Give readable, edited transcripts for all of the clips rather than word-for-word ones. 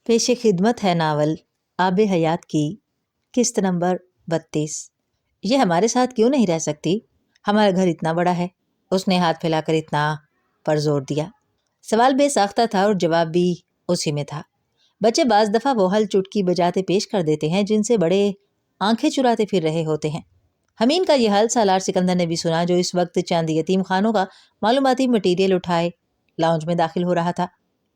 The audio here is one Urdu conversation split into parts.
پیش خدمت ہے ناول آب حیات کی قسط نمبر 32۔ یہ ہمارے ساتھ کیوں نہیں رہ سکتی؟ ہمارا گھر اتنا بڑا ہے۔ اس نے ہاتھ پھیلا کر اتنا پر زور دیا۔ سوال بے ساختہ تھا اور جواب بھی اسی میں تھا۔ بچے بعض دفعہ وہ حل چٹکی بجاتے پیش کر دیتے ہیں جن سے بڑے آنکھیں چراتے پھر رہے ہوتے ہیں۔ حمین کا یہ حل سالار سکندر نے بھی سنا، جو اس وقت چند یتیم خانوں کا معلوماتی مٹیریل اٹھائے لاؤنج میں داخل ہو رہا تھا۔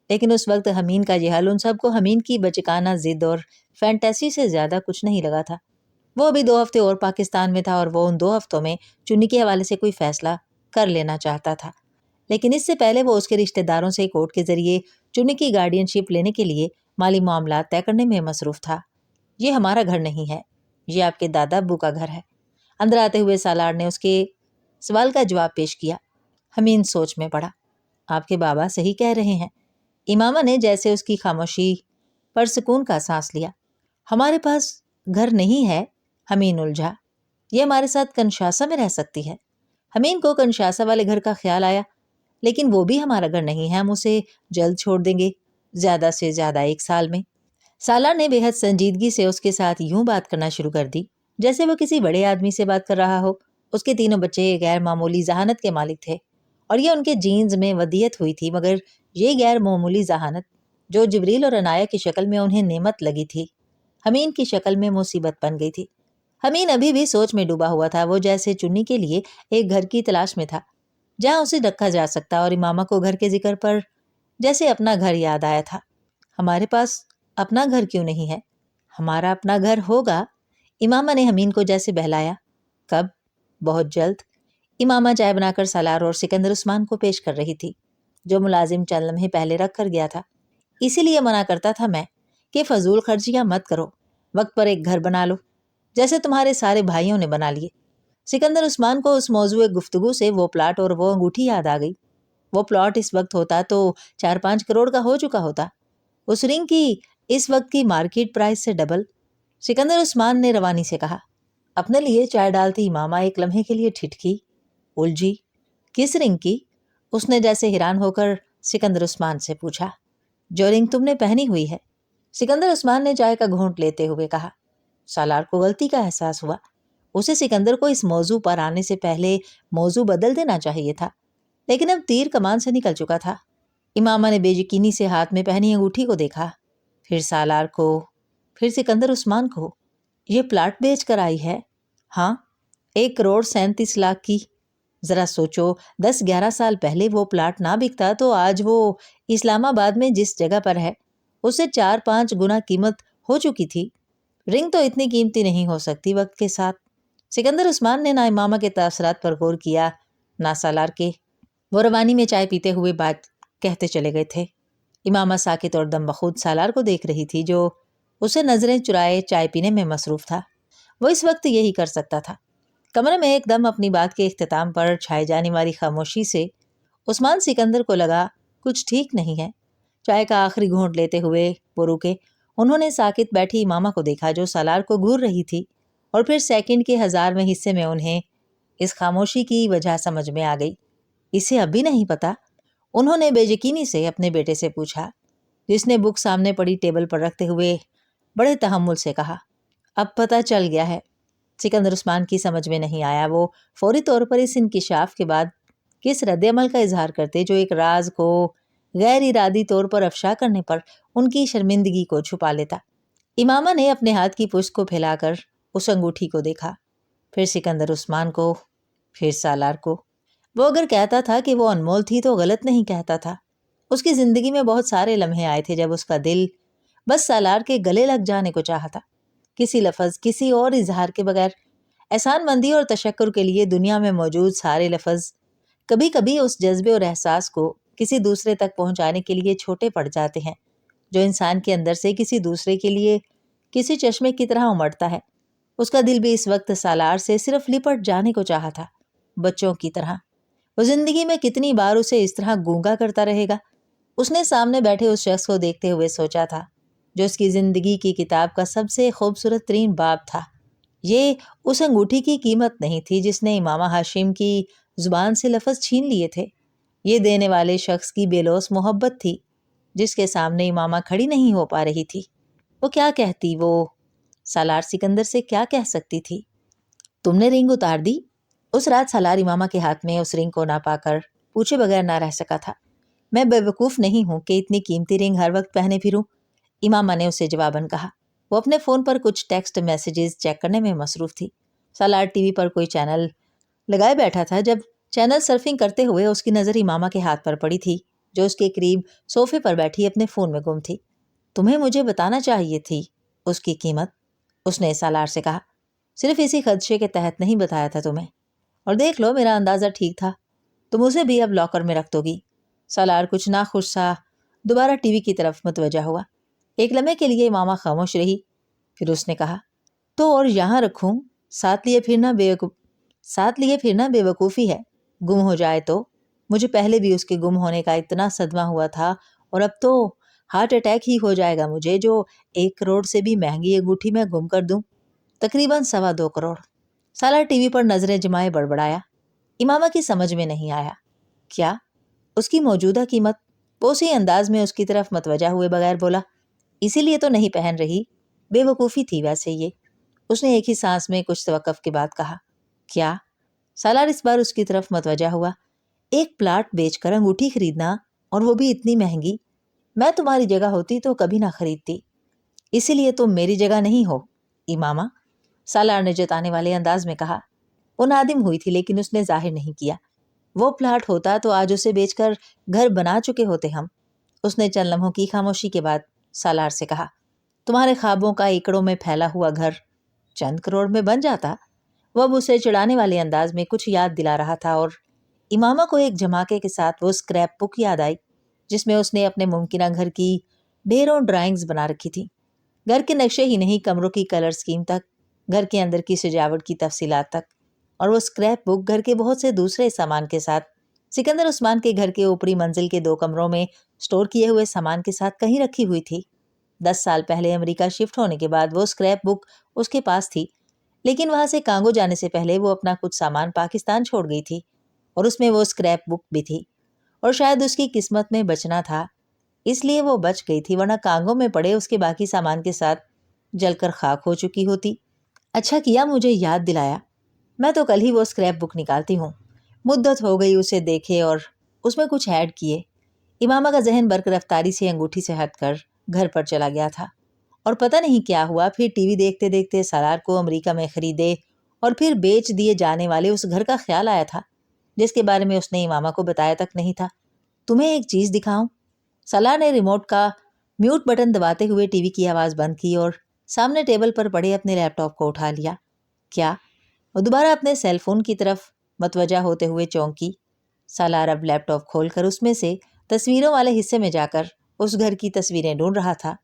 لیکن اس وقت حمین کا یہ حل ان سب کو حمین کی بچکانہ ضد اور فینٹیسی سے زیادہ کچھ نہیں لگا تھا۔ وہ ابھی 2 ہفتے اور پاکستان میں تھا اور وہ ان 2 ہفتوں میں چنی کے حوالے سے کوئی فیصلہ کر لینا چاہتا تھا، لیکن اس سے پہلے وہ اس کے رشتہ داروں سے کورٹ کے ذریعے چنی کی گارڈین شپ لینے کے لیے مالی معاملات طے کرنے میں مصروف تھا۔ یہ ہمارا گھر نہیں ہے، یہ آپ کے دادا ابو کا گھر ہے۔ اندر آتے ہوئے سالار نے اس کے سوال کا جواب پیش کیا۔ حمین سوچ میں پڑا۔ آپ کے بابا صحیح کہہ رہے ہیں۔ امامہ نے جیسے اس کی خاموشی پر سکون کا سانس لیا۔ ہمارے پاس گھر نہیں ہے، حمین الجھا۔ یہ ہمارے ساتھ کنشاسا میں رہ سکتی ہے۔ حمین کو کنشاسا والے گھر کا خیال آیا، لیکن وہ بھی ہمارا گھر نہیں ہے، ہم اسے جلد چھوڑ دیں گے، زیادہ سے زیادہ 1 سال میں۔ سالار نے بے حد سنجیدگی سے اس کے ساتھ یوں بات کرنا شروع کر دی جیسے وہ کسی بڑے آدمی سے بات کر رہا ہو۔ اس کے تینوں بچے غیر معمولی ذہانت کے مالک تھے اور یہ ان کے جینز میں ودیت ہوئی تھی، مگر یہ غیر معمولی ذہانت جو جبریل اور عنایہ کی شکل میں انہیں نعمت لگی تھی، حمین کی شکل میں مصیبت بن گئی تھی۔ حمین ابھی بھی سوچ میں ڈوبا ہوا تھا۔ وہ جیسے چنی کے لیے ایک گھر کی تلاش میں تھا جہاں اسے رکھا جا سکتا، اور امامہ کو گھر کے ذکر پر جیسے اپنا گھر یاد آیا تھا۔ ہمارے پاس اپنا گھر کیوں نہیں ہے؟ ہمارا اپنا گھر ہوگا، امامہ نے حمین کو جیسے بہلایا۔ کب؟ بہت جلد۔ امامہ چائے بنا کر سالار اور سکندر عثمان کو پیش کر رہی تھی، جو ملازم چند لمحے پہلے رکھ کر گیا تھا۔ اسی لیے منع کرتا تھا میں کہ فضول خرچیاں مت کرو، وقت پر ایک گھر بنا لو جیسے تمہارے سارے بھائیوں نے بنا لیے۔ سکندر عثمان کو اس موضوع گفتگو سے وہ پلاٹ اور وہ انگوٹھی یاد آ گئی۔ وہ پلاٹ اس وقت ہوتا تو 4-5 کروڑ کا ہو چکا ہوتا، اس رنگ کی اس وقت کی مارکیٹ پرائس سے ڈبل۔ سکندر عثمان نے روانی سے کہا۔ اپنے لیے چائے ڈالتی امامہ ایک لمحے کے لیے ٹھٹکی، الجھی۔ کس رنگ کی؟ اس نے جیسے حیران ہو کر سکندر عثمان سے پوچھا۔ جو رنگ تم نے پہنی ہوئی ہے، سکندر عثمان نے چائے کا گھونٹ لیتے ہوئے کہا۔ سالار کو غلطی کا احساس ہوا۔ اسے سکندر کو اس موضوع پر آنے سے پہلے موضوع بدل دینا چاہیے تھا، لیکن اب تیر کمان سے نکل چکا تھا۔ امامہ نے بے یقینی سے ہاتھ میں پہنی انگوٹھی کو دیکھا، پھر سالار کو، پھر سکندر عثمان کو۔ یہ پلاٹ بیچ کر آئی ہے؟ ہاں، 1,37,00,000 کی۔ ذرا سوچو، 10-11 سال پہلے وہ پلاٹ نہ بکتا تو آج وہ اسلام آباد میں جس جگہ پر ہے اس سے 4-5 گنا قیمت ہو چکی تھی۔ رنگ تو اتنی قیمتی نہیں ہو سکتی وقت کے ساتھ۔ سکندر عثمان نے نہ امامہ کے تاثرات پر غور کیا نہ سالار کے۔ وہ روانی میں چائے پیتے ہوئے بات کہتے چلے گئے تھے۔ امامہ ساکت اور دم بخود سالار کو دیکھ رہی تھی، جو اسے نظریں چرائے چائے پینے میں مصروف تھا۔ وہ اس وقت یہی کر سکتا تھا۔ کمرے میں ایک دم اپنی بات کے اختتام پر چھائے جانے والی خاموشی سے عثمان سکندر کو لگا کچھ ٹھیک نہیں ہے۔ چائے کا آخری گھونٹ لیتے ہوئے وہ رکے۔ انہوں نے ساکت بیٹھی امامہ کو دیکھا جو سالار کو گھور رہی تھی، اور پھر سیکنڈ کے 1000ویں حصے میں انہیں اس خاموشی کی وجہ سمجھ میں آ گئی۔ اسے اب بھی نہیں پتا؟ انہوں نے بے یقینی سے اپنے بیٹے سے پوچھا، جس نے بک سامنے پڑی ٹیبل پر رکھتے ہوئے بڑے تحمل سے کہا۔ اب پتہ چل گیا ہے۔ سکندر عثمان کی سمجھ میں نہیں آیا وہ فوری طور پر اس انکشاف کے بعد کس رد عمل کا اظہار کرتے جو ایک راز کو غیر ارادی طور پر افشا کرنے پر ان کی شرمندگی کو چھپا لیتا۔ امامہ نے اپنے ہاتھ کی پشت کو پھیلا کر اس انگوٹھی کو دیکھا، پھر سکندر عثمان کو، پھر سالار کو۔ وہ اگر کہتا تھا کہ وہ انمول تھی تو غلط نہیں کہتا تھا۔ اس کی زندگی میں بہت سارے لمحے آئے تھے جب اس کا دل بس سالار کے گلے لگ جانے کو چاہتا، کسی لفظ، کسی اور اظہار کے بغیر۔ احسان مندی اور تشکر کے لیے دنیا میں موجود سارے لفظ کبھی کبھی اس جذبے اور احساس کو کسی دوسرے تک پہنچانے کے لیے چھوٹے پڑ جاتے ہیں جو انسان کے اندر سے کسی دوسرے کے لیے کسی چشمے کی طرح امڑتا ہے۔ اس کا دل بھی اس وقت سالار سے صرف لپٹ جانے کو چاہا تھا، بچوں کی طرح۔ وہ زندگی میں کتنی بار اسے اس طرح گونگا کرتا رہے گا؟ اس نے سامنے بیٹھے اس شخص کو دیکھتے ہوئے سوچا تھا جو اس کی زندگی کی کتاب کا سب سے خوبصورت ترین باب تھا۔ یہ اس انگوٹھی کی قیمت نہیں تھی جس نے امامہ ہاشم کی زبان سے لفظ چھین لیے تھے۔ یہ دینے والے شخص کی بے لوث محبت تھی۔ جس کے سامنے امامہ کھڑی نہیں ہو پا رہی تھی۔ وہ کیا کہتی، وہ سالار سکندر سے کیا کہہ سکتی تھی؟ تم نے رنگ اتار دی؟ اس رات سالار امامہ کے ہاتھ میں اس رنگ کو نہ پا کر پوچھے بغیر نہ رہ سکا تھا۔ میں بے وقوف نہیں ہوں کہ اتنی قیمتی رنگ ہر وقت پہنے پھروں، امامہ نے اسے جواباً کہا۔ وہ اپنے فون پر کچھ ٹیکسٹ میسیجز چیک کرنے میں مصروف تھی۔ سالار ٹی وی پر کوئی چینل لگائے بیٹھا تھا جب چینل سرفنگ کرتے ہوئے اس کی نظر امامہ کے ہاتھ پر پڑی تھی، جو اس کے قریب صوفے پر بیٹھی اپنے فون میں گم تھی۔ تمہیں مجھے بتانا چاہیے تھی اس کی قیمت، اس نے سالار سے کہا۔ صرف اسی خدشے کے تحت نہیں بتایا تھا تمہیں، اور دیکھ لو میرا اندازہ ٹھیک تھا، تم اسے بھی اب لاکر میں رکھ دو گی۔ سالار کچھ ناخوش سا دوبارہ ٹی وی کی طرف متوجہ ہوا۔ ایک لمحے کے لیے امامہ خاموش رہی، پھر اس نے کہا، تو اور یہاں رکھوں؟ ساتھ لیے پھرنا بے وقوفی ہے، گم ہو جائے تو؟ مجھے پہلے بھی اس کے گم ہونے کا اتنا صدمہ ہوا تھا، اور اب تو ہارٹ اٹیک ہی ہو جائے گا مجھے جو 1 کروڑ سے بھی مہنگی انگوٹھی میں گم کر دوں، تقریباً 2.25 کروڑ۔ سالار ٹی وی پر نظریں جمائے بڑبڑایا۔ امامہ کی سمجھ میں نہیں آیا۔ کیا؟ اس کی موجودہ قیمت؟ وہ اسی انداز میں اس کی طرف متوجہ ہوئے بغیر بولا، اسی لیے تو نہیں پہن رہی، بے وقوفی تھی ویسے یہ۔ اس نے ایک ہی سانس میں کچھ توقف کے بعد کہا۔ کیا؟ سالار اس بار اس کی طرف متوجہ ہوا۔ 1 پلاٹ بیچ کر انگوٹھی خریدنا، اور وہ بھی اتنی مہنگی؟ میں تمہاری جگہ ہوتی تو کبھی نہ خریدتی، اسی لیے تم میری جگہ نہیں ہو امامہ، سالار نے جتانے والے انداز میں کہا۔ وہ نادم ہوئی تھی لیکن اس نے ظاہر نہیں کیا۔ وہ پلاٹ ہوتا تو آج اسے بیچ کر گھر بنا چکے ہوتے ہم۔ اس نے چند لمحوں کی خاموشی کے بعد سالار سے کہا، تمہارے خوابوں کا ایکڑوں میں پھیلا ہوا گھر چند کروڑ میں بن جاتا؟ وہ اب اسے چڑھانے والے انداز میں کچھ یاد دلا رہا تھا، اور امامہ کو ایک جھماکے کے ساتھ وہ اسکریپ بک یاد آئی جس میں اس نے اپنے ممکنہ گھر کی ڈھیروں ڈرائنگز بنا رکھی تھی۔ گھر کے نقشے ہی نہیں، کمروں کی کلر سکیم تک، گھر کے اندر کی سجاوٹ کی تفصیلات تک، اور وہ اسکریپ بک گھر کے بہت سے دوسرے سامان کے ساتھ، سکندر عثمان کے گھر کے اوپری منزل کے 2 کمروں میں سٹور کیے ہوئے سامان کے ساتھ کہیں رکھی ہوئی تھی۔ 10 سال پہلے امریکہ شفٹ ہونے کے بعد وہ اسکریپ بک اس کے پاس تھی، لیکن وہاں سے کانگو جانے سے پہلے وہ اپنا کچھ سامان پاکستان چھوڑ گئی تھی، اور اس میں وہ اسکریپ بک بھی تھی، اور شاید اس کی قسمت میں بچنا تھا، اس لیے وہ بچ گئی تھی، ورنہ کانگو میں پڑے اس کے باقی سامان کے ساتھ جل کر خاک ہو چکی ہوتی۔ اچھا کیا مجھے یاد دلایا، میں تو کل ہی وہ اسکریپ بک نکالتی ہوں، مدت ہو گئی اسے دیکھے اور اس میں کچھ ایڈ کیے۔ امامہ کا ذہن برق رفتاری سے انگوٹھی سے ہٹ کر گھر پر چلا گیا تھا، اور پتہ نہیں کیا ہوا، پھر ٹی وی دیکھتے دیکھتے سالار کو امریکہ میں خریدے اور پھر بیچ دیے جانے والے اس گھر کا خیال آیا تھا جس کے بارے میں اس نے امامہ کو بتایا تک نہیں تھا۔ تمہیں ایک چیز دکھاؤں؟ سالار نے ریموٹ کا میوٹ بٹن دباتے ہوئے ٹی وی کی آواز بند کی اور سامنے ٹیبل پر پڑے اپنے لیپ ٹاپ کو اٹھا لیا۔ کیا؟ وہ دوبارہ اپنے سیل فون کی طرف متوجہ ہوتے ہوئے چونکی۔ سالار اب لیپ ٹاپ کھول کر اس میں سے تصویروں والے حصے میں جا کر اس گھر کی تصویریں ڈھونڈ رہا تھا،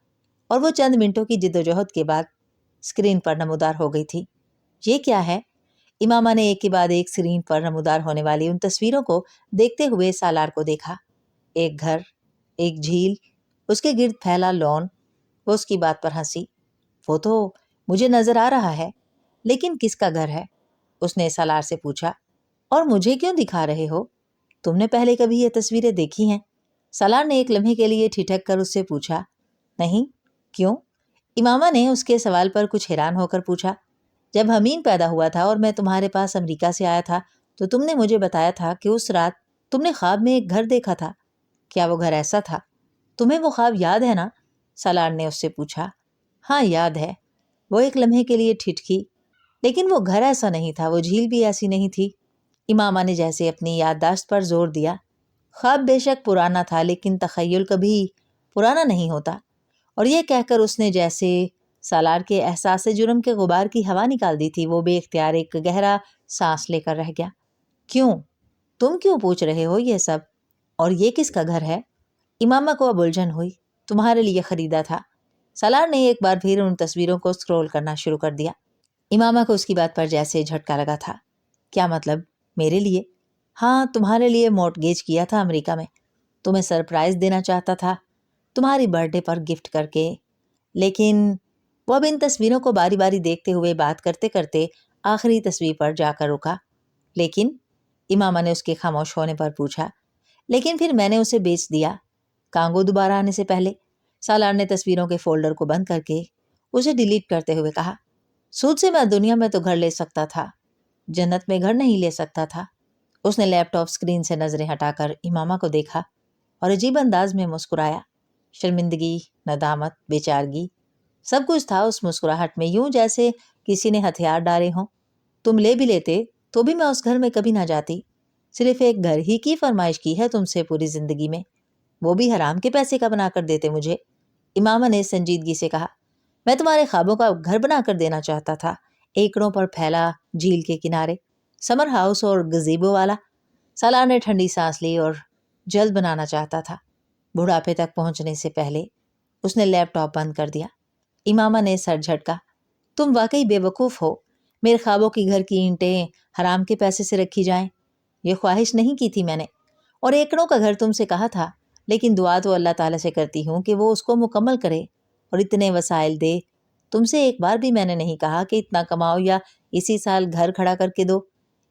اور وہ چند منٹوں کی جدوجہد کے بعد اسکرین پر نمودار ہو گئی تھی۔ یہ کیا ہے؟ امامہ نے ایک کے بعد ایک اسکرین پر نمودار ہونے والی ان تصویروں کو دیکھتے ہوئے سالار کو دیکھا۔ ایک گھر، ایک جھیل، اس کے گرد پھیلا لون۔ وہ اس کی بات پر ہنسی۔ وہ تو مجھے نظر آ رہا ہے، لیکن کس کا گھر ہے؟ اس نے سالار سے پوچھا۔ اور مجھے کیوں دکھا رہے ہو؟ تم نے پہلے کبھی یہ تصویریں دیکھی ہیں؟ سالار نے ایک لمحے کے لیے ٹھٹک کر اس سے پوچھا۔ نہیں، کیوں؟ امامہ نے اس کے سوال پر کچھ حیران ہو کر پوچھا۔ جب حمین پیدا ہوا تھا اور میں تمہارے پاس امریکہ سے آیا تھا تو تم نے مجھے بتایا تھا کہ اس رات تم نے خواب میں ایک گھر دیکھا تھا۔ کیا وہ گھر ایسا تھا؟ تمہیں وہ خواب یاد ہے نا؟ سالار نے اس سے پوچھا۔ ہاں یاد ہے، وہ ایک لمحے کے لیے ٹھٹکی۔ لیکن وہ گھر ایسا نہیں تھا، وہ جھیل بھی ایسی نہیں تھی۔ امامہ نے جیسے اپنی یادداشت پر زور دیا۔ خواب بے شک پرانا تھا، لیکن تخیل کبھی پرانا نہیں ہوتا۔ اور یہ کہہ کر اس نے جیسے سالار کے احساس جرم کے غبار کی ہوا نکال دی تھی، وہ بے اختیار ایک گہرا سانس لے کر رہ گیا۔ کیوں؟ تم کیوں پوچھ رہے ہو یہ سب؟ اور یہ کس کا گھر ہے؟ امامہ کو اب الجھن ہوئی۔ تمہارے لیے خریدا تھا۔ سالار نے ایک بار پھر ان تصویروں کو سکرول کرنا شروع کر دیا۔ امامہ کو اس کی بات پر جیسے جھٹکا لگا تھا۔ کیا مطلب؟ میرے لیے؟ ہاں، تمہارے لیے مورٹگیج کیا تھا امریکہ میں، تمہیں سرپرائز دینا چاہتا تھا تمہاری برتھ ڈے پر گفٹ کر کے۔ لیکن وہ اب ان تصویروں کو باری باری دیکھتے ہوئے بات کرتے کرتے آخری تصویر پر جا کر رکا۔ لیکن امامہ نے اس کے خاموش ہونے پر پوچھا۔ لیکن پھر میں نے اسے بیچ دیا۔ کانگو دوبارہ آنے سے پہلے سالار نے تصویروں کے فولڈر کو بند کر کے اسے ڈیلیٹ کرتے ہوئے کہا، سود سے میں دنیا میں تو گھر لے سکتا تھا، جنت میں گھر نہیں لے سکتا تھا۔ اس نے لیپ ٹاپ اسکرین سے نظریں ہٹا کر امامہ کو دیکھا اور عجیب انداز میں مسکرایا۔ شرمندگی، ندامت، بے چارگی، سب کچھ تھا اس مسکراہٹ میں، یوں جیسے کسی نے ہتھیار ڈالے ہوں۔ تم لے بھی لیتے تو بھی میں اس گھر میں کبھی نہ جاتی، صرف ایک گھر ہی کی فرمائش کی ہے تم سے پوری زندگی میں، وہ بھی حرام کے پیسے کا بنا کر دیتے مجھے۔ امامہ نے سنجیدگی سے کہا، میں تمہارے خوابوں کا گھر بنا کر دینا چاہتا تھا، ایکڑوں پر پھیلا، جھیل کے کنارے، سمر ہاؤس اور گزیبو والا۔ سالار نے ٹھنڈی سانس لی اور جلد بنانا چاہتا تھا، بڑھاپے تک پہنچنے سے پہلے۔ اس نے لیپ ٹاپ بند کر دیا۔ امامہ نے سر جھٹکا، تم واقعی بے وقوف ہو، میرے خوابوں کی گھر کی اینٹیں حرام کے پیسے سے رکھی جائیں، یہ خواہش نہیں کی تھی میں نے، اور ایکڑوں کا گھر تم سے کہا تھا، لیکن دعا تو اللہ تعالیٰ سے کرتی ہوں کہ وہ اس کو مکمل کرے اور اتنے وسائل دے۔ تم سے ایک بار بھی میں نے نہیں کہا کہ اتنا کماؤ یا اسی سال گھر کھڑا کر کے دو۔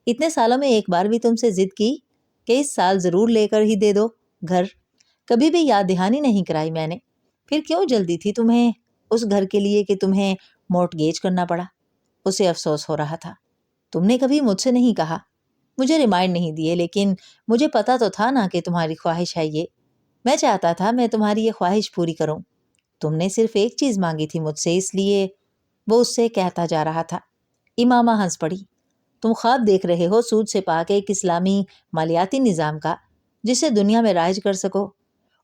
اتنے سالوں میں ایک بار بھی تم سے ضد کی کہ اس سال ضرور لے کر ہی دے دو گھر، کبھی بھی یاد دہانی نہیں کرائی میں نے۔ پھر کیوں جلدی تھی تمہیں اس گھر کے لیے کہ تمہیں مورٹگیج کرنا پڑا؟ اسے افسوس ہو رہا تھا، تم نے کبھی مجھ سے نہیں کہا، مجھے ریمائنڈ نہیں دیے، لیکن مجھے پتا تو تھا نا کہ تمہاری خواہش ہے یہ، میں چاہتا تھا میں تمہاری یہ خواہش پوری کروں۔ تم نے صرف ایک چیز مانگی تھی مجھ سے، اس لیے وہ اس سے کہتا جا رہا تھا۔ امامہ ہنس پڑی، تم خواب دیکھ رہے ہو سود سے پاک ایک اسلامی مالیاتی نظام کا جسے دنیا میں رائج کر سکو،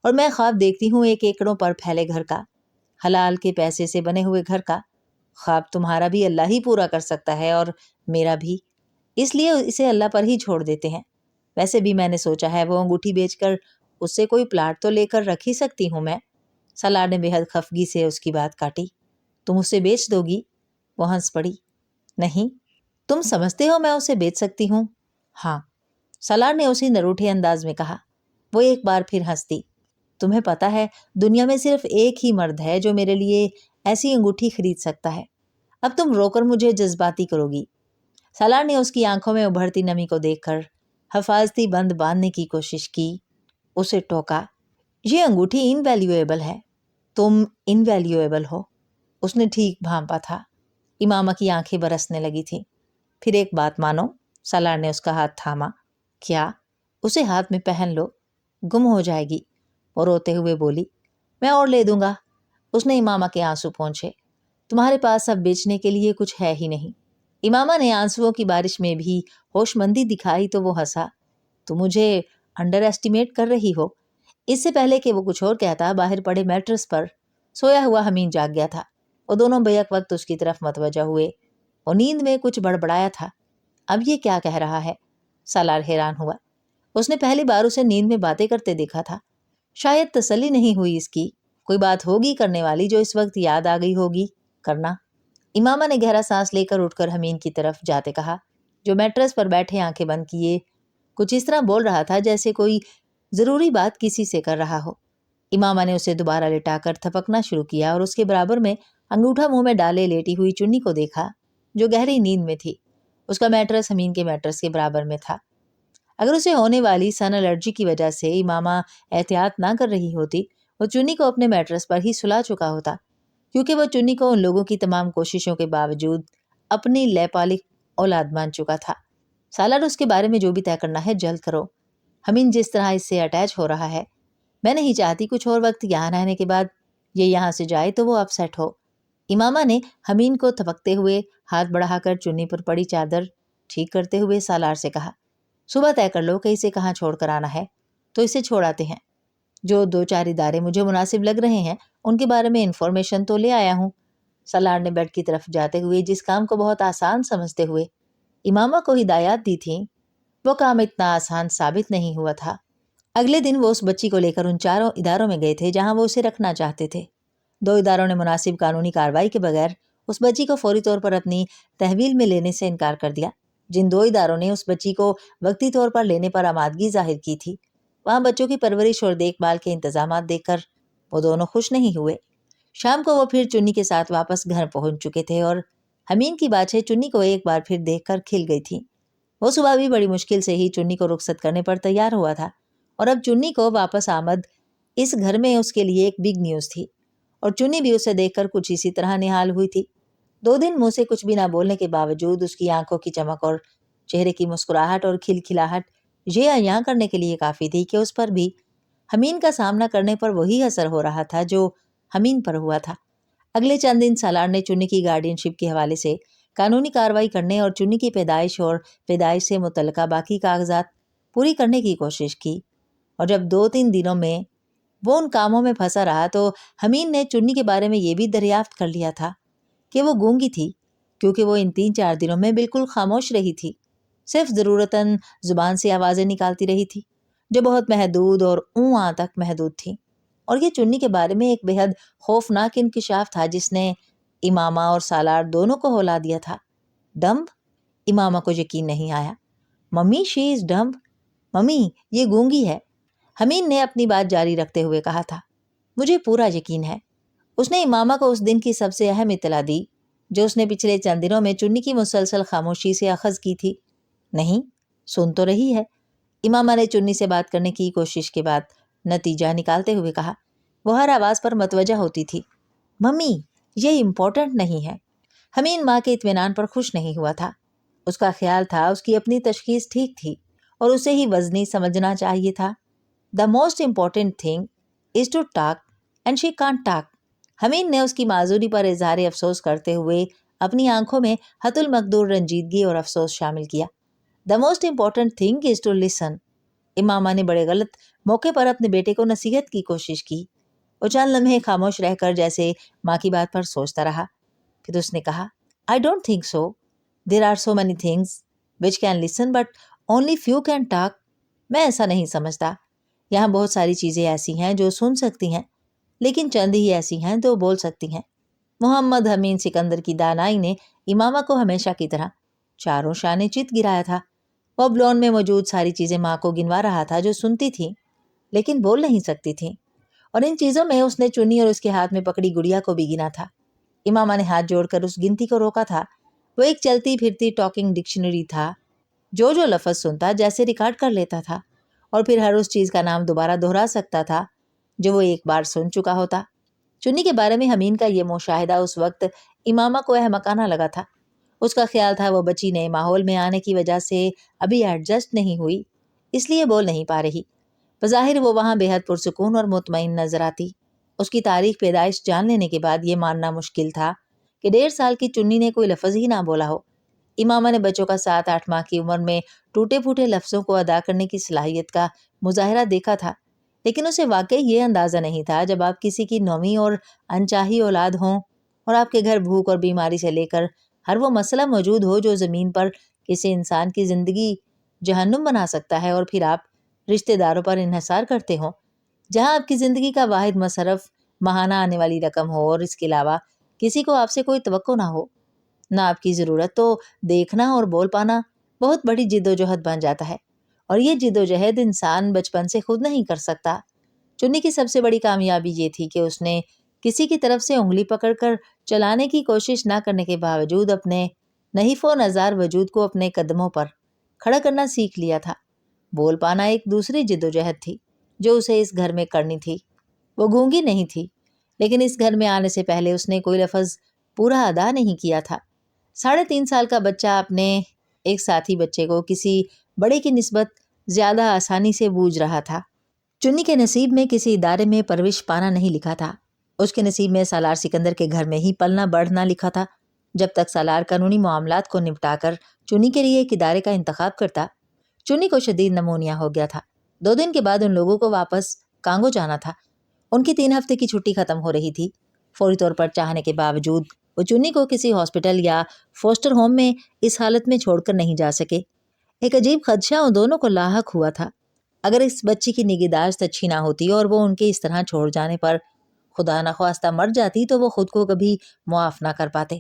اور میں خواب دیکھتی ہوں ایک ایکڑوں پر پھیلے گھر کا، حلال کے پیسے سے بنے ہوئے گھر کا۔ خواب تمہارا بھی اللہ ہی پورا کر سکتا ہے اور میرا بھی، اس لیے اسے اللہ پر ہی چھوڑ دیتے ہیں۔ ویسے بھی میں نے سوچا ہے وہ انگوٹھی بیچ کر اس سے کوئی پلاٹ تو لے کر رکھ ہی سکتی ہوں میں۔ سالار نے بے حد خفگی سے اس کی بات کاٹی، تم اسے بیچ دو گی؟ وہ ہنس پڑی، نہیں، تم سمجھتے ہو میں اسے بیچ سکتی ہوں؟ ہاں، سالار نے اسی نروٹھے انداز میں کہا۔ وہ ایک بار پھر ہنس دی، تمہیں پتا ہے دنیا میں صرف ایک ہی مرد ہے جو میرے لیے ایسی انگوٹھی خرید سکتا ہے، اب تم رو کر مجھے جذباتی کرو گی۔ سالار نے اس کی آنکھوں میں ابھرتی نمی کو دیکھ کر حفاظتی بند باندھنے کی کوشش کی، اسے ٹوکا، یہ انگوٹھی انویلیویبل ہے، تم انویلیویبل ہو۔ اس نے ٹھیک بھانپا تھا۔ امامہ کی آنکھیں برسنے لگی تھیں۔ پھر ایک بات مانو، سالار نے اس کا ہاتھ تھاما۔ کیا؟ اسے ہاتھ میں پہن لو، گم ہو جائے گی۔ وہ روتے ہوئے بولی، میں اور لے دوں گا۔ اس نے امامہ کے آنسو پونچھے، تمہارے پاس اب بیچنے کے لیے کچھ ہے ہی نہیں۔ امامہ نے آنسوؤں کی بارش میں بھی ہوش مندی دکھائی تو وہ ہنسا، تم مجھے انڈر ایسٹیمیٹ کر رہی ہو۔ اس سے پہلے کہ وہ کچھ اور کہتا، باہر پڑے میٹرس پر سویا ہوا حمید جاگ گیا تھا۔ وہ دونوں بیک وقت اس کی طرف متوجہ ہوئے۔ وہ نیند میں کچھ بڑبڑایا تھا۔ اب یہ کیا کہہ رہا ہے؟ سالار حیران ہوا، اس نے پہلی بار اسے نیند میں باتیں کرتے دیکھا تھا۔ شاید تسلی نہیں ہوئی اس کی، کوئی بات ہوگی کرنے والی جو اس وقت یاد آ گئی ہوگی کرنا۔ امامہ نے گہرا سانس لے کر اٹھ کر حمید کی طرف جاتے کہا، جو میٹرس پر بیٹھے آنکھیں بند کیے کچھ اس طرح بول رہا تھا جیسے کوئی ضروری بات کسی سے کر رہا ہو۔ امامہ نے اسے دوبارہ لٹا کر تھپکنا شروع کیا اور اس کے برابر میں انگوٹھا منہ میں ڈالے لیٹی ہوئی چنی کو دیکھا جو گہری نیند میں تھی۔ اس کا میٹرس حمید کے میٹرس کے برابر میں تھا۔ اگر اسے ہونے والی سن الرجی کی وجہ سے امامہ احتیاط نہ کر رہی ہوتی، وہ چنی کو اپنے میٹرس پر ہی سلا چکا ہوتا، کیونکہ وہ چنی کو ان لوگوں کی تمام کوششوں کے باوجود اپنی لیپالک اولاد مان چکا تھا۔ سالار، اس کے بارے میں جو بھی طے کرنا ہے جلد کرو۔ حمید جس طرح اس سے اٹیچ ہو رہا ہے، میں نہیں چاہتی کچھ اور وقت یہاں رہنے کے بعد یہ یہاں سے جائے تو وہ اپ سیٹ ہو۔ امامہ نے حمید کو تھپکتے ہوئے ہاتھ بڑھا کر چنی پر پڑی چادر ٹھیک کرتے ہوئے سالار سے کہا، صبح طے کر لو کہ اسے کہاں چھوڑ کر آنا ہے تو اسے چھوڑ آتے ہیں۔ جو 2-4 ادارے مجھے مناسب لگ رہے ہیں ان کے بارے میں انفارمیشن تو لے آیا ہوں۔ سالار نے بیڈ کی طرف جاتے ہوئے جس کام کو بہت آسان سمجھتے ہوئے امامہ کو ہدایات دی تھیں، وہ کام اتنا آسان ثابت نہیں ہوا تھا۔ اگلے دن وہ اس بچی کو لے کر ان 4 اداروں میں گئے تھے جہاں وہ اسے رکھنا چاہتے تھے۔ 2 اداروں نے مناسب قانونی کارروائی کے بغیر اس بچی کو فوری طور پر اپنی تحویل میں لینے سے انکار کر دیا۔ جن 2 اداروں نے اس بچی کو وقتی طور پر لینے پر آمادگی ظاہر کی تھی، وہاں بچوں کی پرورش اور دیکھ بھال کے انتظامات دیکھ کر وہ دونوں خوش نہیں ہوئے۔ شام کو وہ پھر چنی کے ساتھ واپس گھر پہنچ چکے تھے اور حمید کی باچھیں چنی کو ایک بار پھر دیکھ کر کھل گئی تھیں۔ وہ صبح بھی بڑی مشکل سے ہی چنی کو رخصت کرنے پر تیار ہوا تھا، اور اب چنی کو واپس آمد اس گھر میں اس کے لیے ایک بگ نیوز تھی، اور چنی بھی اسے دیکھ کر کچھ اسی طرح نہال ہوئی تھی۔ 2 دن منہ سے کچھ بھی نہ بولنے کے باوجود اس کی آنکھوں کی چمک اور چہرے کی مسکراہٹ اور کھلکھلاہٹ یہ عیاں کرنے کے لیے کافی تھی کہ اس پر بھی حمین کا سامنا کرنے پر وہی اثر ہو رہا تھا جو حمین پر ہوا تھا۔ اگلے چند دن سالار نے چنی کی گارڈین شپ کے حوالے سے قانونی کارروائی کرنے اور چنی کی پیدائش اور پیدائش سے متعلقہ باقی کاغذات پوری کرنے کی کوشش کی، اور جب 2-3 دنوں میں وہ ان کاموں میں پھنسا رہا تو حمین نے چنی کے بارے میں یہ بھی دریافت کر لیا تھا کہ وہ گونگی تھی، کیونکہ وہ ان 3-4 دنوں میں بالکل خاموش رہی تھی، صرف ضرورتاً زبان سے آوازیں نکالتی رہی تھی جو بہت محدود اور اوں تک محدود تھیں۔ اور یہ چنی کے بارے میں ایک بہت خوفناک انکشاف تھا جس نے امامہ اور سالار دونوں کو ہلا دیا تھا۔ ڈمب؟ امامہ کو یقین نہیں آیا۔ ممی، شی از ڈمب؟ ممی، یہ گونگی ہے، حمین نے اپنی بات جاری رکھتے ہوئے کہا تھا۔ مجھے پورا یقین ہے۔ اس نے امامہ کو اس دن کی سب سے اہم اطلاع دی جو اس نے پچھلے چند دنوں میں چنی کی مسلسل خاموشی سے اخذ کی تھی۔ نہیں، سن تو رہی ہے، امامہ نے چنی سے بات کرنے کی کوشش کے بعد نتیجہ نکالتے ہوئے کہا۔ وہ ہر آواز پر متوجہ ہوتی تھی۔ ممی، یہ امپورٹنٹ نہیں ہے۔ حمین ماں کے اطمینان پر خوش نہیں ہوا تھا۔ اس کا خیال تھا اس کی اپنی تشخیص ٹھیک تھی اور اسے ہی وزنی سمجھنا چاہیے تھا۔ The most important thing is to talk and she can't talk. حمین نے اس کی معذوری پر اظہار افسوس کرتے ہوئے اپنی آنکھوں میں حت المقدور رنجیدگی اور افسوس شامل کیا۔ The most important thing is to listen. Imama نے بڑے غلط موقع پر اپنے بیٹے کو نصیحت کی کوشش کی۔ وہ چند لمحے خاموش رہ کر جیسے ماں کی بات پر سوچتا رہا، پھر اس نے کہا، I don't think so. There are so many things which can listen but only few can talk. میں ایسا نہیں سمجھتا۔ یہاں بہت ساری چیزیں ایسی ہیں جو سن سکتی ہیں، لیکن چند ہی ایسی ہیں جو بول سکتی ہیں۔ محمد حمین سکندر کی دانائی نے امامہ کو ہمیشہ کی طرح چاروں شانے چت گرایا تھا۔ وہ بلون میں موجود ساری چیزیں ماں کو گنوا رہا تھا جو سنتی تھیں لیکن بول نہیں سکتی تھیں، اور ان چیزوں میں اس نے چنی اور اس کے ہاتھ میں پکڑی گڑیا کو بھی گنا تھا۔ امامہ نے ہاتھ جوڑ کر اس گنتی کو روکا تھا۔ وہ ایک چلتی پھرتی ٹاکنگ ڈکشنری تھا، جو لفظ سنتا جیسے ریکارڈ کر لیتا تھا اور پھر ہر اس چیز کا نام دوبارہ دہرا سکتا تھا جو وہ ایک بار سن چکا ہوتا۔ چنی کے بارے میں حمین کا یہ مشاہدہ اس وقت امامہ کو احمقانہ لگا تھا۔ اس کا خیال تھا وہ بچی نئے ماحول میں آنے کی وجہ سے ابھی ایڈجسٹ نہیں ہوئی، اس لیے بول نہیں پا رہی۔ بظاہر وہ وہاں بے حد پرسکون اور مطمئن نظر آتی۔ اس کی تاریخ پیدائش جان لینے کے بعد یہ ماننا مشکل تھا کہ 1.5 سال کی چنی نے کوئی لفظ ہی نہ بولا ہو۔ امامہ نے بچوں کا 7-8 ماہ کی عمر میں ٹوٹے پھوٹے لفظوں کو ادا کرنے کی صلاحیت کا مظاہرہ دیکھا تھا، لیکن اسے واقعی یہ اندازہ نہیں تھا جب آپ کسی کی نویں اور انچاہی اولاد ہوں اور آپ کے گھر بھوک اور بیماری سے لے کر ہر وہ مسئلہ موجود ہو جو زمین پر کسی انسان کی زندگی جہنم بنا سکتا ہے، اور پھر آپ رشتہ داروں پر انحصار کرتے ہوں جہاں آپ کی زندگی کا واحد مصرف ماہانہ آنے والی رقم ہو، اور اس کے علاوہ کسی کو آپ سے کوئی توقع نہ ہو، نہ آپ کی ضرورت، تو دیکھنا اور بول پانا بہت بڑی جد و جہد بن جاتا ہے، اور یہ جد و جہد انسان بچپن سے خود نہیں کر سکتا۔ چنی کی سب سے بڑی کامیابی یہ تھی کہ اس نے کسی کی طرف سے انگلی پکڑ کر چلانے کی کوشش نہ کرنے کے باوجود اپنے نحیف و نزار وجود کو اپنے قدموں پر کھڑا کرنا سیکھ لیا تھا۔ بول پانا ایک دوسری جد و جہد تھی جو اسے اس گھر میں کرنی تھی۔ وہ گونگی نہیں تھی، لیکن اس گھر میں آنے سے پہلے اس نے کوئی لفظ پورا ادا نہیں کیا تھا۔ 3.5 سال کا بچہ اپنے ایک ساتھی بچے کو کسی بڑے کی نسبت زیادہ آسانی سے بوجھ رہا تھا۔ چنی کے نصیب میں کسی ادارے میں پرورش پانا نہیں لکھا تھا۔ اس کے نصیب میں سالار سکندر کے گھر میں ہی پلنا بڑھنا لکھا تھا۔ جب تک سالار قانونی معاملات کو نپٹا کر چنی کے لیے ایک ادارے کا انتخاب کرتا، چنی کو شدید نمونیا ہو گیا تھا۔ 2 دن کے بعد ان لوگوں کو واپس کانگو جانا تھا۔ ان کی 3 ہفتے کی چھٹی ختم ہو رہی تھی۔ فوری طور پر چاہنے کے باوجود وہ چنی کو کسی ہاسپٹل یا فوسٹر ہوم میں اس حالت میں چھوڑ کر نہیں جا سکے۔ ایک عجیب خدشہ ان دونوں کو لاحق ہوا تھا۔ اگر اس بچی کی نگہداشت اچھی نہ ہوتی اور وہ ان کے اس طرح چھوڑ جانے پر خدا نخواستہ مر جاتی تو وہ خود کو کبھی معاف نہ کر پاتے۔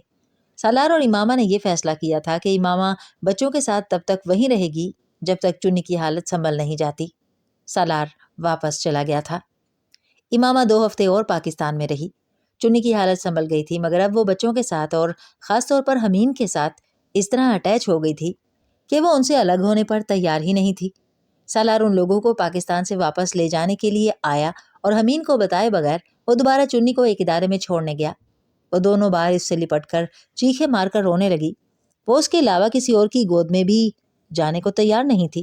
سالار اور امامہ نے یہ فیصلہ کیا تھا کہ امامہ بچوں کے ساتھ تب تک وہیں رہے گی جب تک چنی کی حالت سنبھل نہیں جاتی۔ سالار واپس چلا گیا تھا۔ امامہ 2 ہفتے اور پاکستان میں رہی۔ چنی کی حالت سنبھل گئی تھی، مگر اب وہ بچوں کے ساتھ اور خاص طور پر حمین کے ساتھ اس طرح اٹیچ ہو گئی تھی کہ وہ ان سے الگ ہونے پر تیار ہی نہیں تھی۔ سالار ان لوگوں کو پاکستان سے واپس لے جانے کے لیے آیا اور حمین کو بتائے بغیر وہ دوبارہ چنی کو ایک ادارے میں چھوڑنے گیا۔ وہ دونوں بار اس سے لپٹ کر چیخیں مار کر رونے لگی۔ وہ اس کے علاوہ کسی اور کی گود میں بھی جانے کو تیار نہیں تھی۔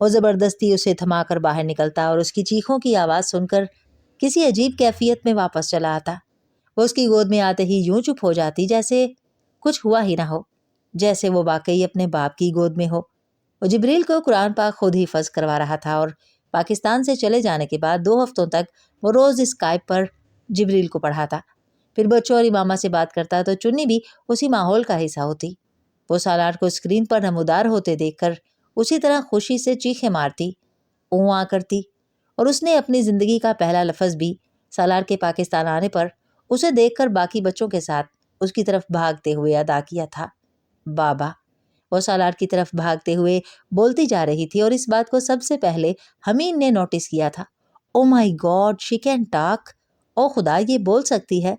وہ زبردستی اسے تھما کر باہر نکلتا اور اس کی چیخوں کی آواز سن کر کسی عجیب کیفیت میں واپس چلا آتا۔ وہ اس کی گود میں آتے ہی یوں چپ ہو جاتی جیسے کچھ ہوا ہی نہ ہو، جیسے وہ واقعی اپنے باپ کی گود میں ہو۔ وہ جبریل کو قرآن پاک خود ہی حفظ کروا رہا تھا اور پاکستان سے چلے جانے کے بعد 2 ہفتوں تک وہ روز اسکائپ پر جبریل کو پڑھاتا، پھر بچوں اور امامہ سے بات کرتا تو چنی بھی اسی ماحول کا حصہ ہوتی۔ وہ سالار کو اسکرین پر نمودار ہوتے دیکھ کر اسی طرح خوشی سے چیخیں مارتی، اوں آ کرتی، اور اس نے اپنی زندگی کا پہلا لفظ بھی سالار کے پاکستان آنے پر اسے دیکھ کر باقی بچوں کے ساتھ اس کی طرف بھاگتے ہوئے ادا کیا تھا، بابا۔ وہ سالار کی طرف بھاگتے ہوئے بولتی جا رہی تھی اور اس بات کو سب سے پہلے حمین نے نوٹس کیا تھا۔ او مائی گاڈ، شی کین ٹاک! او خدا، یہ بول سکتی ہے!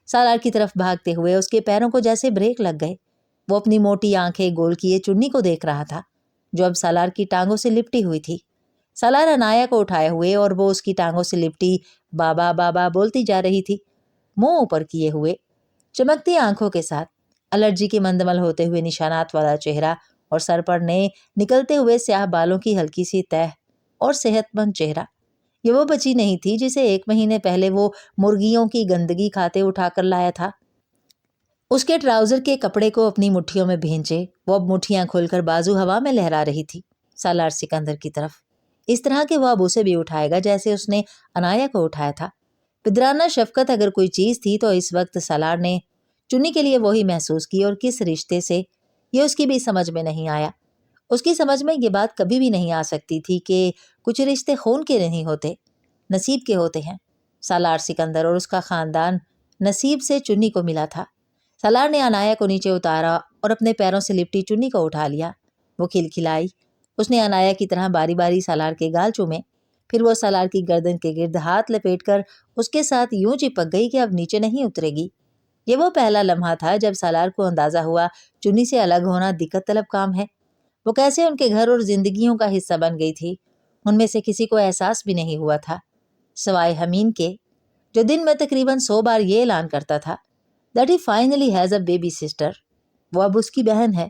سالار کی طرف بھاگتے ہوئے اس کے پیروں کو جیسے بریک لگ گئے۔ وہ اپنی موٹی آنکھیں گول کیے چنی کو دیکھ رہا تھا جو اب سالار کی ٹانگوں سے لپٹی ہوئی تھی۔ سالار عنایا کو اٹھائے ہوئے اور وہ اس کی ٹانگوں سے لپٹی بابا بابا بولتی جا رہی تھی، منہ اوپر کیے ہوئے، چمکتی آنکھوں کے ساتھ، الرجی کے مندمل ہوتے ہوئے نشانات والا چہرہ اور سر پر نئے نکلتے ہوئے سیاہ بالوں کی ہلکی سی تہ اور صحت مند چہرہ۔ یہ وہ بچی نہیں تھی جسے 1 مہینے پہلے وہ مرغیوں کی گندگی کھاتے اٹھا کر لایا تھا۔ اس کے ٹراؤزر کے کپڑے کو اپنی مٹھیوں میں بھینچے وہ اب مٹھیاں کھول کر بازو ہوا میں لہرا رہی تھی سالار سکندر کی طرف، اس طرح کہ وہ اب اسے بھی اٹھائے گا جیسے اس نے عنایا کو اٹھایا تھا۔ پدرانہ شفقت اگر کوئی چیز تھی تو اس وقت سالار نے چنی کے لیے وہی محسوس کی، اور کس رشتے سے یہ اس کی بھی سمجھ میں نہیں آیا۔ اس کی سمجھ میں یہ بات کبھی بھی نہیں آ سکتی تھی کہ کچھ رشتے خون کے نہیں ہوتے، نصیب کے ہوتے ہیں۔ سالار سکندر اور اس کا خاندان نصیب سے چنی کو ملا تھا۔ سالار نے عنایا کو نیچے اتارا اور اپنے پیروں سے لپٹی چنی کو اٹھا لیا۔ وہ کھلکھلائی۔ اس نے عنایا کی طرح باری باری سالار کے گال چومے، پھر وہ سالار کی گردن کے گرد ہاتھ لپیٹ کر اس کے ساتھ یوں چپک گئی کہ اب نیچے نہیں اترے گی۔ یہ وہ پہلا لمحہ تھا جب سالار کو اندازہ ہوا چنی سے الگ ہونا دقت طلب کام ہے۔ وہ کیسے ان کے گھر اور زندگیوں کا حصہ بن گئی تھی، ان میں سے کسی کو احساس بھی نہیں ہوا تھا سوائے حمین کے، جو دن میں تقریباً 100 بار یہ اعلان کرتا تھا that he finally has a baby sister۔ وہ اب اس کی بہن ہے۔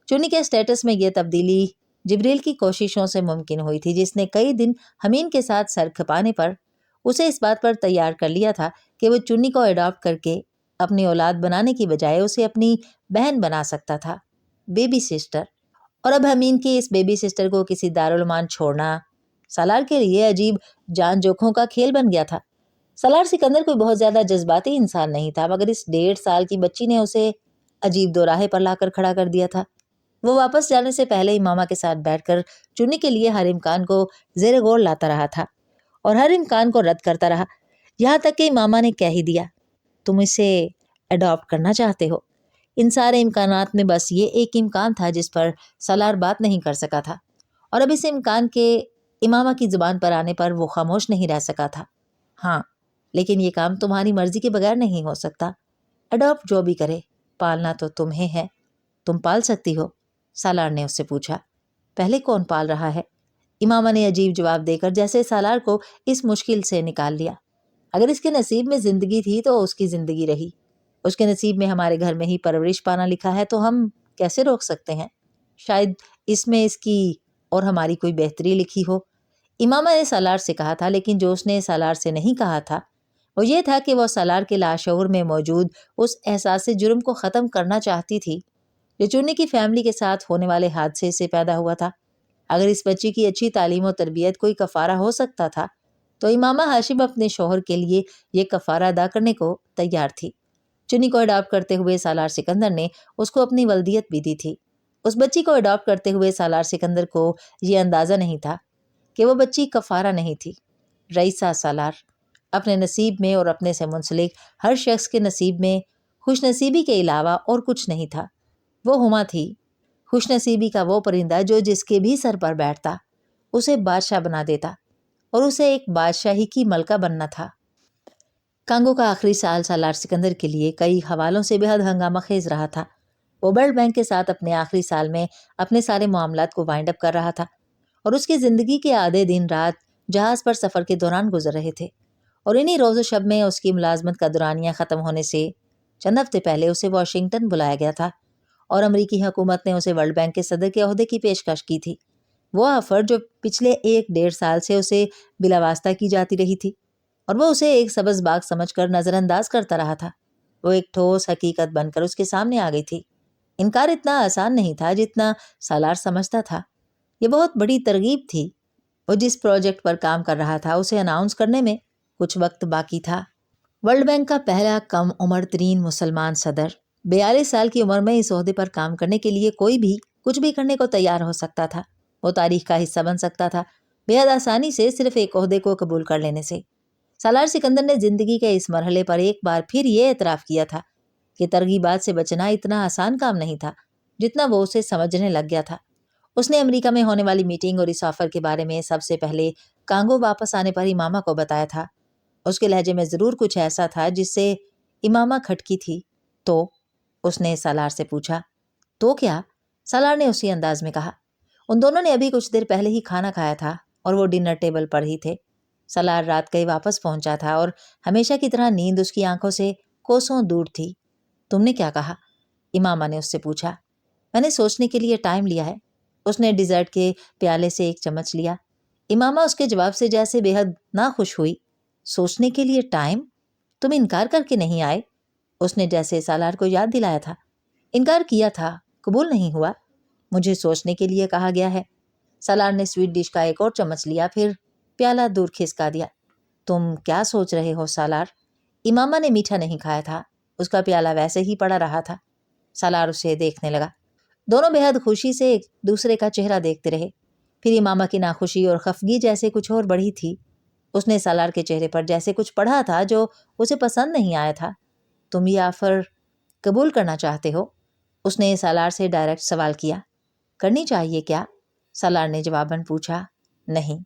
چنی کے اسٹیٹس میں یہ تبدیلی جبریل کی کوششوں سے ممکن ہوئی تھی، جس نے کئی دن حمین کے ساتھ سر کھپانے پر اسے اس بات پر تیار کر لیا تھا کہ وہ چنی کو اڈاپٹ کر کے اپنی اولاد بنانے کی بجائے اسے اپنی بہن بنا سکتا تھا، بیبی سسٹر۔ اور اب حمین کی اس بیبی سسٹر کو کسی دارالمان چھوڑنا سالار کے لیے عجیب جان جوکھوں کا کھیل بن گیا تھا۔ سالار سکندر کوئی بہت زیادہ جذباتی انسان نہیں تھا، مگر اس 1.5 سال کی بچی نے اسے عجیب دوراہے پر لا کر کھڑا کر دیا تھا۔ وہ واپس جانے سے پہلے امامہ کے ساتھ بیٹھ کر چنی کے لیے ہر امکان کو زیر غور لاتا رہا تھا اور ہر امکان کو رد کرتا رہا، یہاں تک کہ امامہ نے کہہ ہی دیا، تم اسے اڈاپٹ کرنا چاہتے ہو۔ ان سارے امکانات میں بس یہ ایک امکان تھا جس پر سالار بات نہیں کر سکا تھا، اور اب اس امکان کے امامہ کی زبان پر آنے پر وہ خاموش نہیں رہ سکا تھا۔ ہاں، لیکن یہ کام تمہاری مرضی کے بغیر نہیں ہو سکتا۔ اڈاپٹ جو بھی کرے، پالنا تو تمہیں ہے۔ تم پال سکتی ہو؟ سالار نے اس سے پوچھا۔ پہلے کون پال رہا ہے؟ امامہ نے عجیب جواب دے کر جیسے سالار کو اس مشکل سے نکال لیا۔ اگر اس کے نصیب میں زندگی تھی تو اس کی زندگی رہی، اس کے نصیب میں ہمارے گھر میں ہی پرورش پانا لکھا ہے تو ہم کیسے روک سکتے ہیں؟ شاید اس میں اس کی اور ہماری کوئی بہتری لکھی ہو، امامہ نے سالار سے کہا تھا، لیکن جو اس نے سالار سے نہیں کہا تھا وہ یہ تھا کہ وہ سالار کے لاشعور میں موجود اس احساس جرم کو ختم کرنا چاہتی تھی جو چنی کی فیملی کے ساتھ ہونے والے حادثے سے پیدا ہوا تھا۔ اگر اس بچی کی اچھی تعلیم و تربیت کوئی کفارہ ہو سکتا تھا تو امامہ ہاشم اپنے شوہر کے لیے یہ کفارہ ادا کرنے کو تیار تھی۔ چنی کو اڈاپٹ کرتے ہوئے سالار سکندر نے اس کو اپنی ولدیت بھی دی تھی۔ اس بچی کو اڈاپٹ کرتے ہوئے سالار سکندر کو یہ اندازہ نہیں تھا کہ وہ بچی کفارہ نہیں تھی، رئیسہ سالار۔ اپنے نصیب میں اور اپنے سے منسلک ہر شخص کے نصیب میں خوش نصیبی کے علاوہ اور کچھ نہیں تھا۔ وہ ہما تھی، خوش نصیبی کا وہ پرندہ جو جس کے بھی سر پر بیٹھتا اسے بادشاہ بنا دیتا، اور اسے ایک بادشاہی کی ملکہ بننا تھا۔ کانگو کا آخری سال سالار سکندر کے لیے کئی حوالوں سے بے حد ہنگامہ خیز رہا تھا۔ وہ ورلڈ بینک کے ساتھ اپنے آخری سال میں اپنے سارے معاملات کو وائنڈ اپ کر رہا تھا، اور اس کی زندگی کے آدھے دن رات جہاز پر سفر کے دوران گزر رہے تھے۔ اور انہی روز و شب میں اس کی ملازمت کا دورانیہ ختم ہونے سے چند ہفتے پہلے اسے واشنگٹن بلایا گیا تھا اور امریکی حکومت نے اسے ورلڈ بینک کے صدر کے عہدے کی پیشکش کی تھی۔ وہ آفر جو پچھلے 1-1.5 سال سے اسے بلا واسطہ کی جاتی رہی تھی اور وہ اسے ایک سبز باغ سمجھ کر نظر انداز کرتا رہا تھا، وہ ایک ٹھوس حقیقت بن کر اس کے سامنے آ گئی تھی۔ انکار اتنا آسان نہیں تھا جتنا سالار سمجھتا تھا۔ یہ بہت بڑی ترغیب تھی۔ وہ جس پروجیکٹ پر کام کر رہا تھا اسے اناؤنس کرنے میں کچھ وقت باقی تھا۔ ورلڈ بینک کا پہلا کم عمر ترین مسلمان صدر 42 سال کی عمر میں اس عہدے پر کام کرنے کے لیے کوئی بھی کچھ بھی کرنے کو تیار ہو سکتا تھا۔ وہ تاریخ کا حصہ بن سکتا تھا بے حد آسانی سے، صرف ایک عہدے کو قبول کر لینے سے۔ سالار سکندر نے زندگی کے اس مرحلے پر ایک بار پھر یہ اعتراف کیا تھا کہ ترغیبات سے بچنا اتنا آسان کام نہیں تھا جتنا وہ اسے سمجھنے لگ گیا تھا۔ اس نے امریکہ میں ہونے والی میٹنگ اور اس آفر کے بارے میں سب سے پہلے کانگو واپس آنے پر امامہ کو بتایا تھا۔ اس کے لہجے میں ضرور کچھ ایسا تھا جس سے امامہ کھٹکی تھی۔ تو اس نے سالار سے پوچھا۔ تو کیا؟ سالار نے اسی انداز میں کہا۔ ان دونوں نے ابھی کچھ دیر پہلے ہی کھانا کھایا تھا اور وہ ڈنر ٹیبل پر ہی تھے۔ سالار رات کا ہی واپس پہنچا تھا اور ہمیشہ کی طرح نیند اس کی آنکھوں سے کوسوں دور تھی۔ تم نے کیا کہا؟ امامہ نے اس سے پوچھا۔ میں نے سوچنے کے لیے ٹائم لیا ہے۔ اس نے ڈیزرٹ کے پیالے سے ایک چمچ لیا۔ امامہ اس کے جواب سے جیسے بے حد ناخوش ہوئی۔ سوچنے کے لیے ٹائم؟ تم انکار کر کے نہیں آئے؟ اس نے جیسے سالار کو یاد دلایا تھا۔ انکار کیا تھا، قبول نہیں ہوا۔ مجھے سوچنے کے لیے کہا گیا ہے۔ سالار نے سویٹ ڈش کا ایک اور چمچ لیا، پھر پیالہ دور کھسکا دیا۔ تم کیا سوچ رہے ہو سالار؟ امامہ نے میٹھا نہیں کھایا تھا، اس کا پیالہ ویسے ہی پڑا رہا تھا۔ سالار اسے دیکھنے لگا۔ دونوں بے حد خوشی سے ایک دوسرے کا چہرہ دیکھتے رہے۔ پھر امامہ کی ناخوشی اور خفگی جیسے کچھ اور بڑھی تھی۔ اس نے سالار کے چہرے پر جیسے کچھ پڑھا تھا جو اسے پسند نہیں آیا تھا۔ تم یہ آفر قبول کرنا چاہتے ہو؟ اس نے سالار سے ڈائریکٹ سوال کیا۔ کرنی چاہیے کیا؟ سالار نے جواباً پوچھا۔ نہیں۔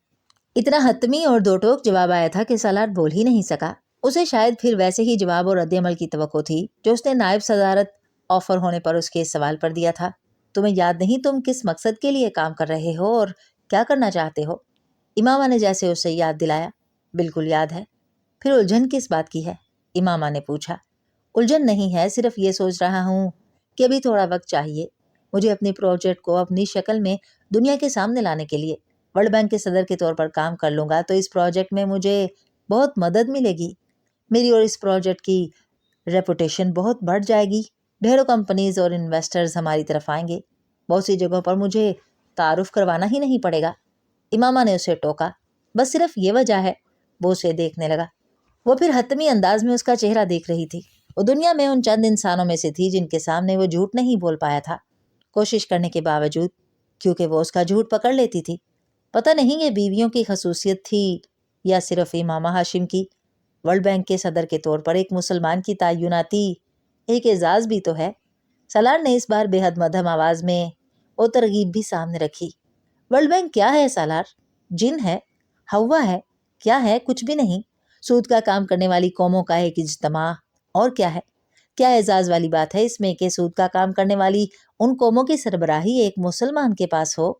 اتنا حتمی اور دو ٹوک جواب آیا تھا کہ سالار بول ہی نہیں سکا۔ اسے شاید پھر ویسے ہی جواب اور رد عمل کی توقع تھی جو اس نے نائب صدارت آفر ہونے پر اس کے سوال پر دیا تھا۔ تمہیں یاد نہیں تم کس مقصد کے لیے کام کر رہے ہو اور کیا کرنا چاہتے ہو؟ امامہ نے جیسے اسے یاد دلایا۔ بالکل یاد ہے۔ پھر الجھن کس بات کی ہے؟ امامہ نے پوچھا۔ الجھن نہیں ہے، صرف یہ سوچ رہا ہوں کہ ابھی تھوڑا وقت چاہیے مجھے اپنی پروجیکٹ کو اپنی شکل میں دنیا کے سامنے لانے کے لیے۔ ورلڈ بینک کے صدر کے طور پر کام کر لوں گا تو اس پروجیکٹ میں مجھے بہت مدد ملے گی۔ میری اور اس پروجیکٹ کی ریپوٹیشن بہت بڑھ جائے گی۔ ڈھیروں کمپنیز اور انویسٹرز ہماری طرف آئیں گے۔ بہت سی جگہوں پر مجھے تعارف کروانا ہی نہیں پڑے گا۔ امامہ نے اسے ٹوکا۔ بس صرف یہ وجہ ہے؟ وہ اسے دیکھنے لگا۔ وہ پھر حتمی انداز میں اس کا چہرہ دیکھ رہی تھی۔ وہ دنیا میں ان چند انسانوں میں سے تھی جن کے سامنے وہ جھوٹ نہیں بول پایا تھا، کوشش کرنے کے باوجود، کیونکہ وہ اس کا جھوٹ پکڑ لیتی تھی۔ پتہ نہیں یہ بیویوں کی خصوصیت تھی یا صرف امامہ ہاشم کی۔ ورلڈ بینک کے صدر کے طور پر ایک مسلمان کی تعیناتی ایک اعزاز بھی تو ہے۔ سالار نے اس بار بے حد مدھم آواز میں وہ ترغیب بھی سامنے رکھی۔ ورلڈ بینک کیا ہے سالار؟ جن ہے؟ ہوا ہے؟ کیا ہے؟ کچھ بھی نہیں۔ سود کا کام کرنے والی قوموں کا ایک اجتماع۔ اور کیا ہے؟ کیا اعزاز والی بات ہے اس میں کہ سود کا کام کرنے والی ان قوموں کی سربراہی ایک مسلمان کے پاس ہو؟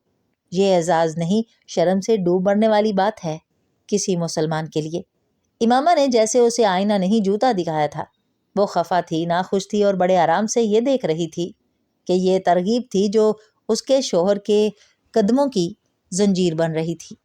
یہ اعزاز نہیں، شرم سے ڈوب مرنے والی بات ہے کسی مسلمان کے لیے۔ امامہ نے جیسے اسے آئینہ نہیں جوتا دکھایا تھا۔ وہ خفا تھی، ناخوش تھی اور بڑے آرام سے یہ دیکھ رہی تھی کہ یہ ترغیب تھی جو اس کے شوہر کے قدموں کی زنجیر بن رہی تھی۔